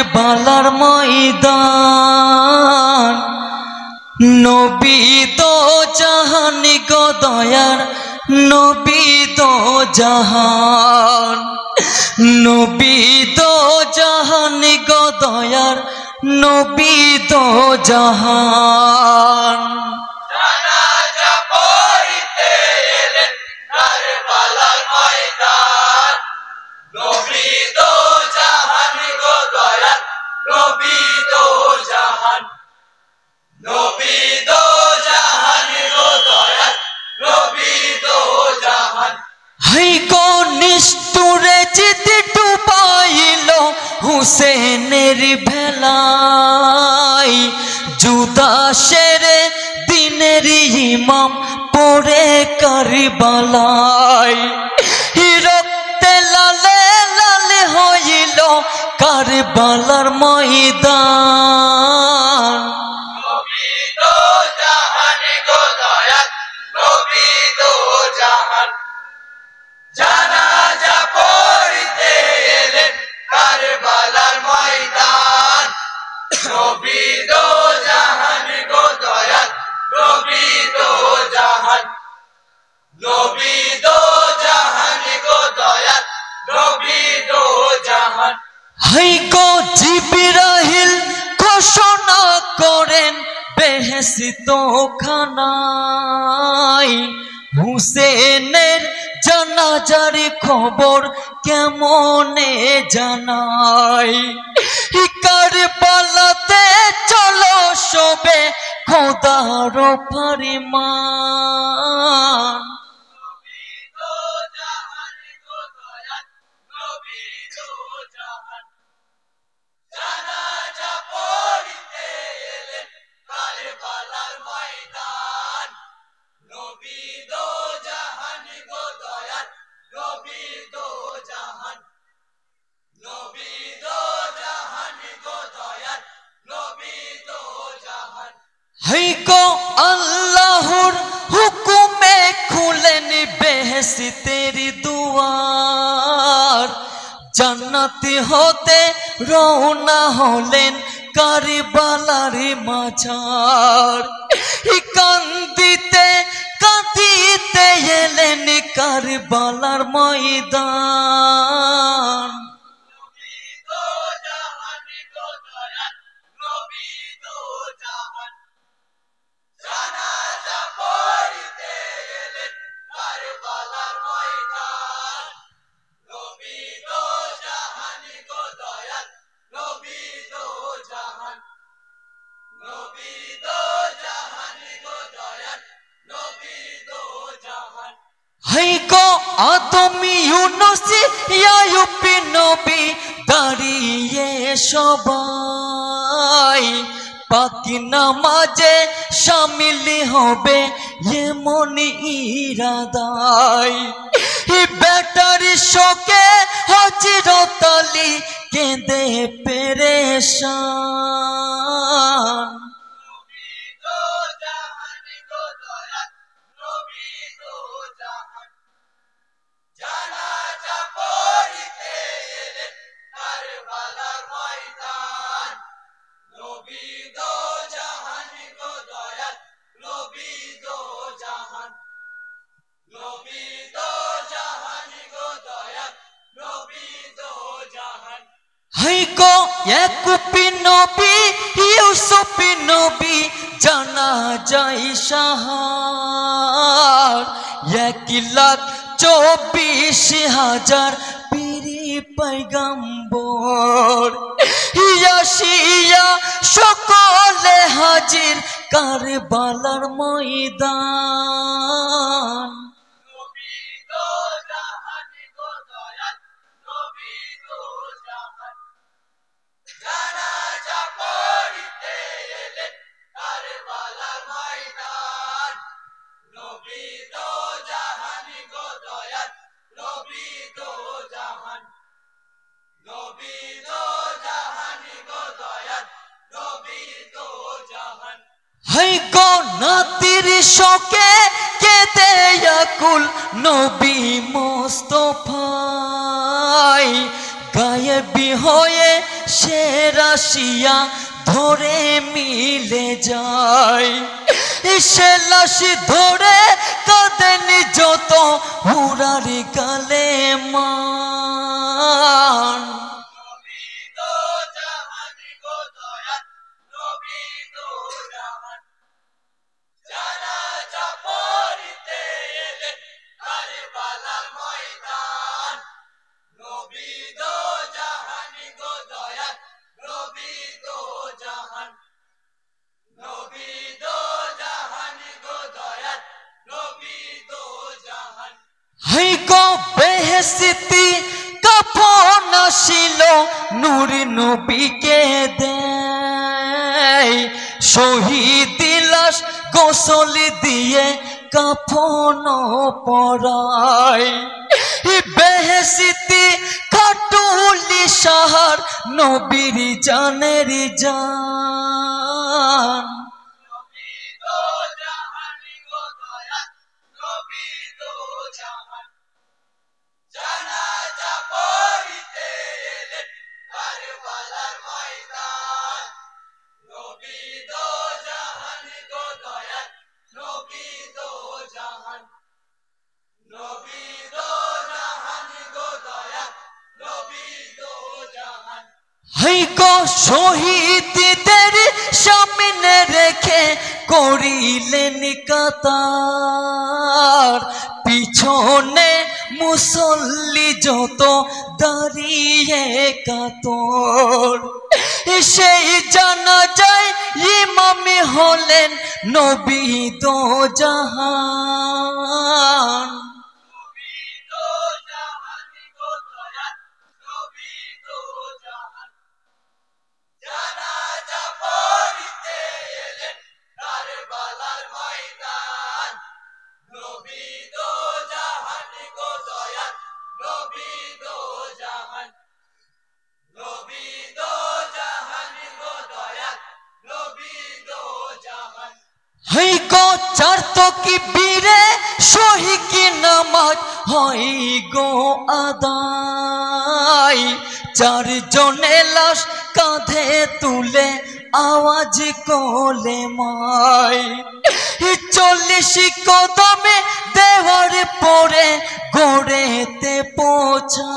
কারবালার ময়দান নবী দো জাহান গো দয়ার নবী দো জাহান নবী দো জাহান গো দয়ার নবী দো জাহান জানাজা পড়িতে এলেন কারবালার ময়দান নবী দো জাহান গো দয়ার নবী দো জাহান নবী দো জাহান গো দয়ার নবী দো জাহান হাই গো নিষ্ঠুরে চিতি ডুবাইল হুসেনের ভেলাই জুদাসের দিনের ইমাম পড়ে কারবালায় রক্তে লালে লালে হইল কারবালার ময়দান নবী দো জাহান গো দয়ার নবী দো জাহান জানাজা পড়িতে এলেন কারবালার ময়দান নবী দো জাহান গো দয়ার নবী দো জাহান নবী দো জাহান গো দয়ার নবী দো জাহান হাই গো জিবরাইল ঘোষণা করেন বেহেশত খানায় হুসেনের জানাজার খবর কেমনে জানাই কারবালাতে চলো সবে খোদার ফরমান নবী দো জাহান গো দয়ার নবী দো জাহান জানাজা পড়িতে এলেন কারবালার ময়দান নবী দো জাহান গো দয়ার নবী দো জাহান নবী দো জাহান গো দয়ার নবী দো জাহান হাই গো আল্লাহর হুকুমে খুলেন বেহেশতের দুয়ার জান্নাতি হতে রওনা হলেন কারবালার মাঝার কান্দিতে কাঁদিতে এলেন কারবালার ময়দান নবী দো জাহান গো দয়ার নবী দো জাহান জানাজা পড়িতে এলেন কারবালার ময়দান নবী দো জাহান গো দয়ার নবী দো জাহান নবী দো জাহান গো দয়ার নবী দো জাহান হাই গো আদমি ইউনুস ইয়ায়ুব নবী দাঁড়িয়ে সবাই পাকি নামাজে শামিল হবে এমন ইরাদায় বেটার শোকে হযরত আলী কেঁদে পেরেশান নবী দো জাহান গো দয়ার নবী দো জাহান জানাজা পড়িতে এলেন কারবালার ময়দান নবী দো জাহান গো দয়ার নবী দো জাহান নবী দো জাহান গো দয়ার নবী দো জাহান হাই গো ইয়াকুব নবী ইউসুফ নবী জানা যায় সাহার 1,24,000 পীরি পয়গম্বর ইয়াশিয়া সকলে হাজির কারবালার ময়দান নবী দো জাহান গো দয়ার নবী দো জাহান জানাজা পড়িতে এলেন কারবালার ময়দান নবী দো জাহান গো দয়ার নবী দো জাহান নবী দো জাহান গো দয়ার নবী দো জাহান হাই গো নাতির শোকে কেঁদে আকুল নবী মোস্তফাই গায়েবী হয়ে সে রাশিয়া ধরে মিলে যায় সে লাশ ধরে কাঁদেন যত হুরারি কালে মান নবী দো জাহান গো দয়াল নবী দো জাহান জানাজা পড়িতে এলেন কারবালার ময়দান নবী দো জাহান গো দয়াল নবী দো জাহান নবী দো জাহান গো দয়াল নবী দো জাহান হাই গো বেহেশতি কাফন আসিল নূর নবীকে দেয় শহীদ লাশ গোসল দিয়ে কাফন পরায় বেহেশতি খাটুলি সাহার নবীর জানের জান নবী দো জাহান গো দয়াল নবী দো জাহান জানাজা পড়িতে এলেন কারবালার ময়দান নবী দো জাহান গো দয়াল নবী দো জাহান নবী দো জাহান গো দয়াল নবী দো জাহান হাই গো শহীদদের সামনে রেখে করিলেন কাতার পিছনে মুসল্লি যত দাঁড়িয়ে কাতর সেই জানা যায় ইমামে হলেন নবী দো জাহান নবী দো জাহান গো দয়াল নবী দো জাহান জানাজা পড়িতে এলেন কারবালার ময়দান নবী দো জাহান গো দয়াল নবী দো জাহান নবী দো জাহান গো দয়াল নবী দো জাহান হাই গো চার তো কি বীরে সহি কি নামাজ হই গো আদায় চারজনে লাশ কাঁধে তুলে আওয়াজ কোলে মাই 40 কদমে দেওয়ার পরে গড়েতে পৌঁছান